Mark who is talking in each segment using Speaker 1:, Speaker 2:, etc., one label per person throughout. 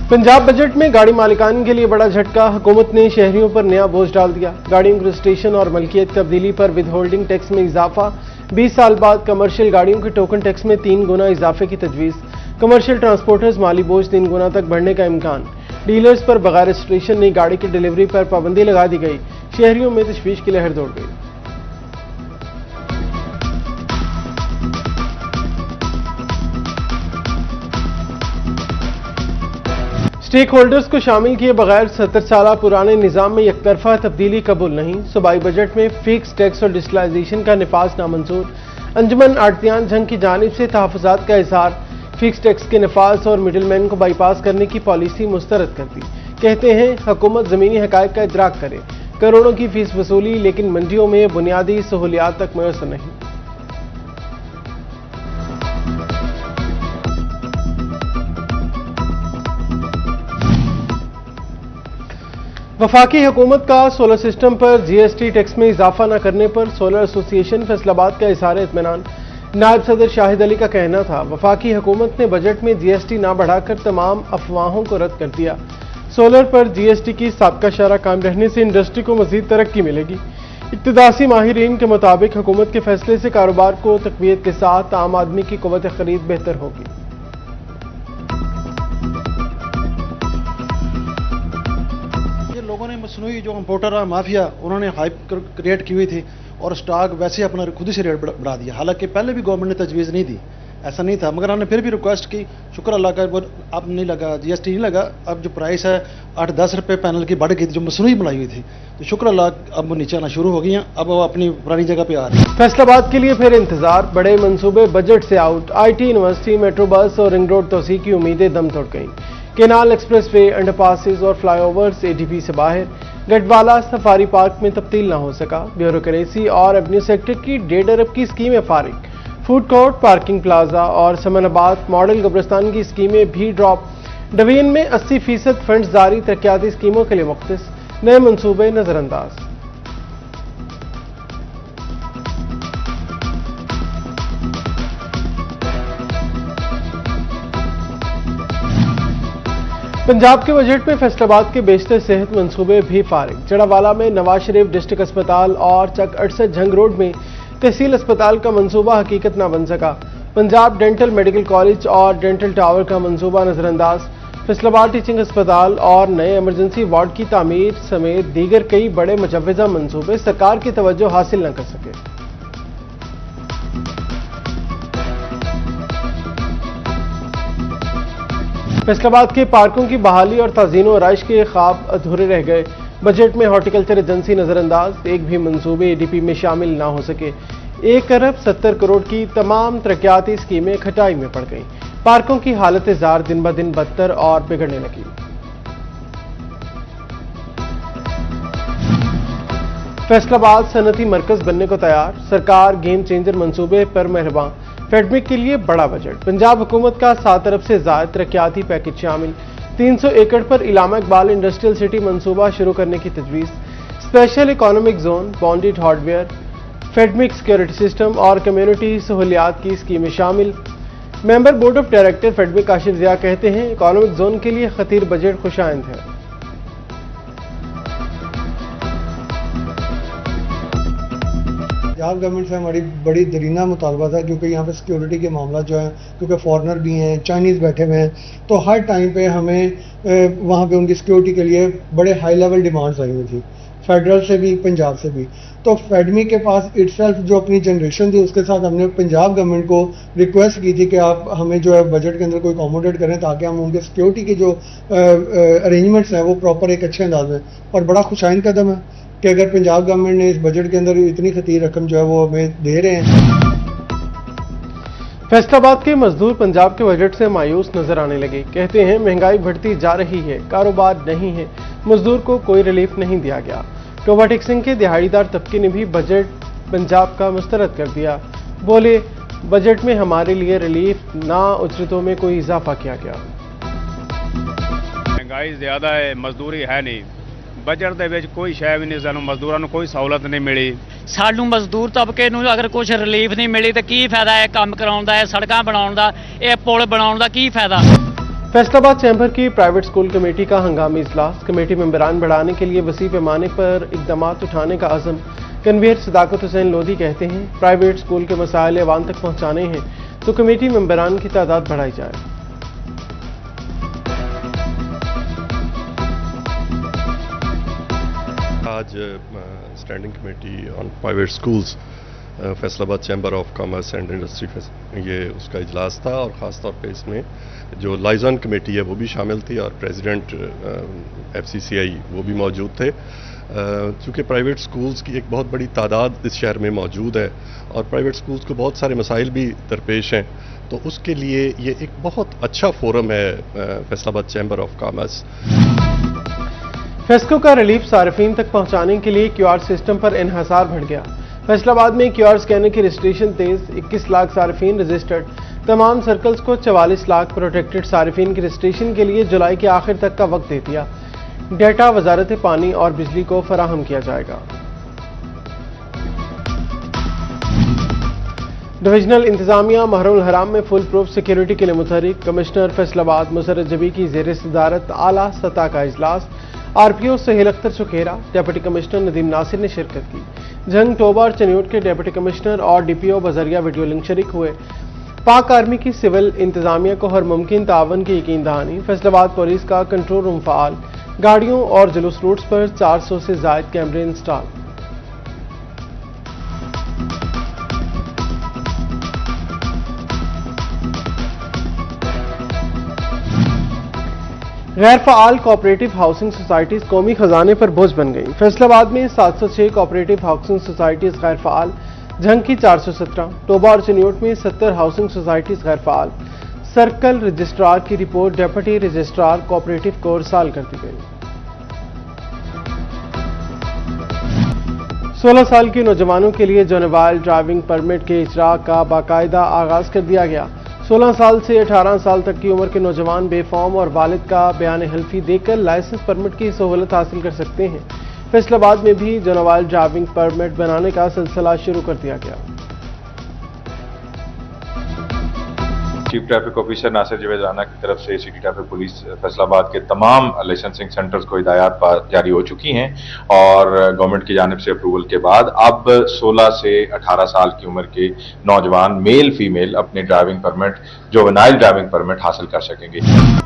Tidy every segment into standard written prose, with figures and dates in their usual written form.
Speaker 1: Punjab budget में गाड़ी मालिकान के लिए बड़ा झटका। हुकूमत ने शहरियों पर नया बोझ डाल दिया। गाड़ियों की रजिस्ट्रेशन और मलकियत तब्दीली पर विद होल्डिंग टैक्स में इजाफा। 20 साल बाद कमर्शियल गाड़ियों के टोकन टैक्स में 3 गुना इजाफे की तजवीज़। कमर्शियल ट्रांसपोर्टर्स माली बोझ 3 गुना तक बढ़ने का इम्कान। डीलर्स पर बगैर रजिस्ट्रेशन नई गाड़ी की डिलीवरी पर पाबंदी लगा दी गई। शहरियों में तशवीश की लहर दौड़ गई। स्टेक होल्डर्स को शामिल किए बगैर 70 साल पुराने निज़ाम में एकतरफा तब्दीली कबूल नहीं। सूबाई बजट में फिक्स टैक्स और डिजिटलाइजेशन का निफाज नामंजूर। अंजुमन आड़तियान जंग की जानिब से तहफ़्फ़ुज़ात का इज़हार। फिक्स टैक्स के निफाज और मिडिल मैन को बाईपास करने की पॉलिसी मुस्तरद कर दी। कहते हैं हुकूमत ज़मीनी हक़ाइक़ का इदराक करे। करोड़ों की फीस वसूली, लेकिन मंडियों में बुनियादी सहूलियात तक मैसर नहीं। वफाकी हुकूमत का सोलर सिस्टम पर जीएसटी टैक्स में इजाफा न करने पर सोलर एसोसिएशन फैसलाबाद का इज़हार इत्मीनान। नायब सदर शाहिद अली का कहना था, वफाकी हुकूमत ने बजट में जीएसटी न बढ़ाकर तमाम अफवाहों को रद्द कर दिया। सोलर पर जीएसटी की साबका शरह कायम रहने से इंडस्ट्री को मजीद तरक्की मिलेगी। इक्तदासी माहिरीन के मुताबिक हुकूमत के फैसले से कारोबार को तक़वियत के साथ आम आदमी की क़ुव्वत ख़रीद बेहतर होगी।
Speaker 2: लोगों ने मसनूई जो इंपोर्टर और माफिया उन्होंने हाइप क्रिएट की हुई थी और स्टॉक वैसे अपना खुद से रेट बढ़ा दिया। हालांकि पहले भी गवर्नमेंट ने तजवीज़ नहीं दी, ऐसा नहीं था, मगर हमने फिर भी रिक्वेस्ट की। शुक्र अल्लाह का वो अब नहीं लगा, जीएसटी नहीं लगा। अब जो प्राइस है 8-10 रुपये पैनल की बढ़ गई थी, जो मसनूई बनाई हुई थी, तो शुक्र अल्लाह अब वो नीचे आना शुरू हो गई हैं। अब वो अपनी पुरानी जगह पे आ रही है।
Speaker 1: फैसलाबाद के लिए फिर इंतजार। बड़े मंसूबे बजट से out. IT university, metro bus और रिंग रोड तोसी की उम्मीदें दम तोड़ गईं। केनाल एक्सप्रेसवे, अंडरपासेस और फ्लाईओवर्स ADP से बाहर। गढ़वाला सफारी पार्क में तब्दील न हो सका। ब्यूरोक्रेसी और एवेन्यू सेक्टर की 1.5 अरब की स्कीमें फारिग। फूड कोर्ट, पार्किंग प्लाजा और समनाबाद मॉडल कब्रिस्तान की स्कीमें भी ड्रॉप। डिवीजन में 80% फंड जारी। तरक्याती स्कीमों के लिए मुख्तस। नए मंसूबे नजरअंदाज। पंजाब के बजट में फैसलाबाद के बेशतर सेहत मंसूबे भी फारिग। जड़ावाला में नवाज शरीफ डिस्ट्रिक्ट अस्पताल और चक 68 झंग रोड में तहसील अस्पताल का मंसूबा हकीकत न बन सका। पंजाब डेंटल मेडिकल कॉलेज और डेंटल टावर का मंसूबा नजरअंदाज। फैसलाबाद टीचिंग अस्पताल और नए इमरजेंसी वार्ड की तामीर समेत दीगर कई बड़े मुजव्वज़ा मंसूबे सरकार की तवज्जो हासिल न कर सके। फैसलाबाद के पार्कों की बहाली और ताज़ीन और आइश के ख्वाब अधूरे रह गए। बजट में हॉर्टिकल्चर एजेंसी नजरअंदाज। एक भी मंसूबे ADP में शामिल ना हो सके। 1 अरब 70 करोड़ की तमाम तरक्याती स्कीमें खटाई में पड़ गईं। पार्कों की हालत जार दिन ब दिन बदतर और बिगड़ने लगी। फैसलाबाद सनती मरकज बनने को तैयार। सरकार गेम चेंजर मंसूबे पर मेहरबान। फेडमिक के लिए बड़ा बजट। पंजाब हुकूमत का 7 अरब से ज़ायद तरक्याती पैकेज शामिल। 300 एकड़ पर इलामा इकबाल इंडस्ट्रियल सिटी मंसूबा शुरू करने की तजवीज़। Special economic zone, bonded hardware, Fedmic security system और कम्युनिटी सहूलियात की स्कीमें शामिल। Member board of director Fedmic Kashif Zia कहते हैं, इकोनॉमिक जोन के लिए खतीर बजट खुशाइंद है।
Speaker 3: पंजाब गवर्नमेंट से हमारी बड़ी दरीना मुतालबा था, क्योंकि यहाँ पे सिक्योरिटी के मामला जो है, क्योंकि फॉरेनर भी हैं, चाइनीज़ बैठे हुए हैं, तो हर टाइम पे हमें वहाँ पे उनकी सिक्योरिटी के लिए बड़े हाई लेवल डिमांड्स आई हुई थी, फेडरल से भी, पंजाब से भी। तो फेडमी के पास इटसेल्फ जो अपनी जनरेशन थी, उसके साथ हमने पंजाब गवर्नमेंट को रिक्वेस्ट की थी कि आप हमें जो है बजट के अंदर कोई अकोमोडेट करें, ताकि हम उनके सिक्योरिटी के जो अरेंजमेंट्स हैं वो प्रॉपर एक अच्छे अंदाज में। और बड़ा खुशाइन कदम है कि अगर पंजाब गवर्नमेंट ने इस बजट के अंदर इतनी खतीर रकम जो है वो हमें दे रहे हैं।
Speaker 1: फैसलाबाद के मजदूर पंजाब के बजट से मायूस नजर आने लगे। कहते हैं, महंगाई बढ़ती जा रही है, कारोबार नहीं है, मजदूर को कोई रिलीफ नहीं दिया गया। टोबा टिक्सिंग के दिहाड़ीदार तबके ने भी बजट पंजाब का मुस्तरद कर दिया। बोले, बजट में हमारे लिए रिलीफ ना, उजरतों में कोई इजाफा किया गया।
Speaker 4: महंगाई ज्यादा है, मजदूरी है नहीं। बजट ਦੇ ਵਿੱਚ ਕੋਈ ਸ਼ੈ ਵੀ ਨਹੀਂ, ਸਾਨੂੰ ਮਜ਼ਦੂਰਾਂ ਨੂੰ ਕੋਈ ਸਹੂਲਤ ਨਹੀਂ ਮਿਲੀ।
Speaker 5: ਸਾਨੂੰ ਮਜ਼ਦੂਰ ਤਬਕੇ ਨੂੰ ਅਗਰ ਕੁਝ ਰਿਲੀਫ ਨਹੀਂ ਮਿਲੀ ਤਾਂ ਕੀ ਫਾਇਦਾ ਹੈ ਕੰਮ ਕਰਾਉਣ ਦਾ, ਇਹ ਸੜਕਾਂ ਬਣਾਉਣ ਦਾ, ਇਹ ਪੁਲ ਬਣਾਉਣ ਦਾ ਕੀ ਫਾਇਦਾ।
Speaker 1: फैसलाबाद चैम्बर की प्राइवेट स्कूल कमेटी का हंगामी इजलास। कमेटी मेंबरान बढ़ाने के लिए वसी पैमाने पर इकदाम उठाने का अज़म। कन्वीनर सदाकत हुसैन लोधी कहते हैं, प्राइवेट स्कूल के मसाइल अवाम तक पहुंचाने हैं तो कमेटी मेंबरान की तादाद बढ़ाई जाए।
Speaker 6: आज standing committee on private schools Faisalabad chamber of commerce and industry ये उसका इजलास था और ख़ास तौर पे इसमें जो लाइजन कमेटी है वो भी शामिल थी और प्रेसिडेंट FCCI वो भी मौजूद थे। चूँकि प्राइवेट स्कूल्स की एक बहुत बड़ी तादाद इस शहर में मौजूद है और प्राइवेट स्कूल्स को बहुत सारे मसाइल भी दरपेश हैं, तो उसके लिए ये एक बहुत अच्छा फोरम है Faisalabad chamber of commerce.
Speaker 1: FESCO का रिलीफ सार्फिन तक पहुंचाने के लिए QR सिस्टम पर इन्हिसार बढ़ गया। फैसलाबाद में QR स्कैनर की रजिस्ट्रेशन तेज, 21 लाख सार्फिन रजिस्टर्ड। तमाम सर्कल्स को 44 लाख प्रोटेक्टेड सार्फिन की रजिस्ट्रेशन के लिए जुलाई के आखिर तक का वक्त दे दिया। डेटा वजारत पानी और बिजली को फराहम किया जाएगा। डिविजनल इंतजामिया महरुल हराम में फुल प्रूफ सिक्योरिटी के लिए मुतहरिक। कमिश्नर फैसलाबाद मुसर्रत जबी की ज़ेर सदारत आला सतह का इजलास। RPO Suhail Akhtar Chukera, deputy commissioner Nadeem Nasir ने शिरकत की। जंग टोबा और चनियोट के डिप्टी कमिश्नर और DPO बजरिया वीडियो लिंक शरीक हुए। पाक आर्मी की सिविल इंतजामिया को हर मुमकिन तावन की यकीन दहानी। फैसलाबाद पुलिस का कंट्रोल रूम फ़ाल। गाड़ियों और जुलूस रूट्स पर 400 से ज़ायद कैमरे इंस्टॉल। गैर फ़ाल कोऑपरेटिव हाउसिंग सोसाइटीज़ कौमी खजाने पर बोझ बन गई। फैसलाबाद में 706 कोऑपरेटिव हाउसिंग सोसाइटीज़ गैर फ़ाल, झंग की 417, टोबा और चनियोट में 70 हाउसिंग सोसाइटीज़ गैर फ़ाल। सर्कल रजिस्ट्रार की रिपोर्ट डिप्टी रजिस्ट्रार कोऑपरेटिव को इरसाल कर दी गई। 16 साल के नौजवानों के लिए जुवेनाइल ड्राइविंग परमिट के इजरा का बाकायदा आगाज कर दिया गया। 16 साल से 18 साल तक की उम्र के नौजवान बेफॉर्म और वालिद का बयान हल्फी देकर लाइसेंस परमिट की सहूलत हासिल कर सकते हैं। फैसलाबाद में भी जुवेनाइल ड्राइविंग परमिट बनाने का सिलसिला शुरू कर दिया गया।
Speaker 7: Chief traffic officer Nasir Javed Rana की तरफ से सिटी ट्रैफिक पुलिस फैसलाबाद के तमाम लाइसेंसिंग सेंटर्स को हिदायत जारी हो चुकी हैं और गवर्नमेंट की जानिब से अप्रूवल के बाद अब 16 से 18 साल की उम्र के नौजवान मेल फीमेल अपने driving permit juvenile driving permit हासिल कर सकेंगे।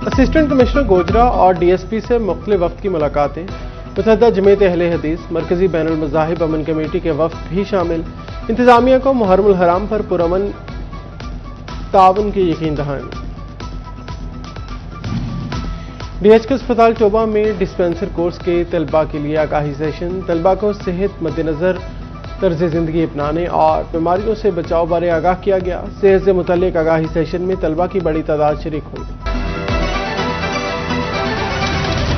Speaker 1: असिस्टेंट कमिश्नर गोजरा और DSP से मुख्तलिफ वक्त की मुलाकातें। मुतहद्दा जमीयत अहले हदीस, मरकजी बैनुल मज़ाहिब अमन कमेटी के वफ्द भी शामिल। इंतजामिया को मुहर्रमुल हराम पर पुरअमन तावन की यकीन दहानी। DHK अस्पताल टोबा में डिस्पेंसर कोर्स के तलबा के लिए आगाही सेशन। तलबा को सेहत मद्देनजर तर्ज जिंदगी अपनाने और बीमारियों से बचाव बारे आगाह किया गया। सेहत से मुतल्लिक आगाही सेशन में तलबा की बड़ी तादाद शरीक हुई।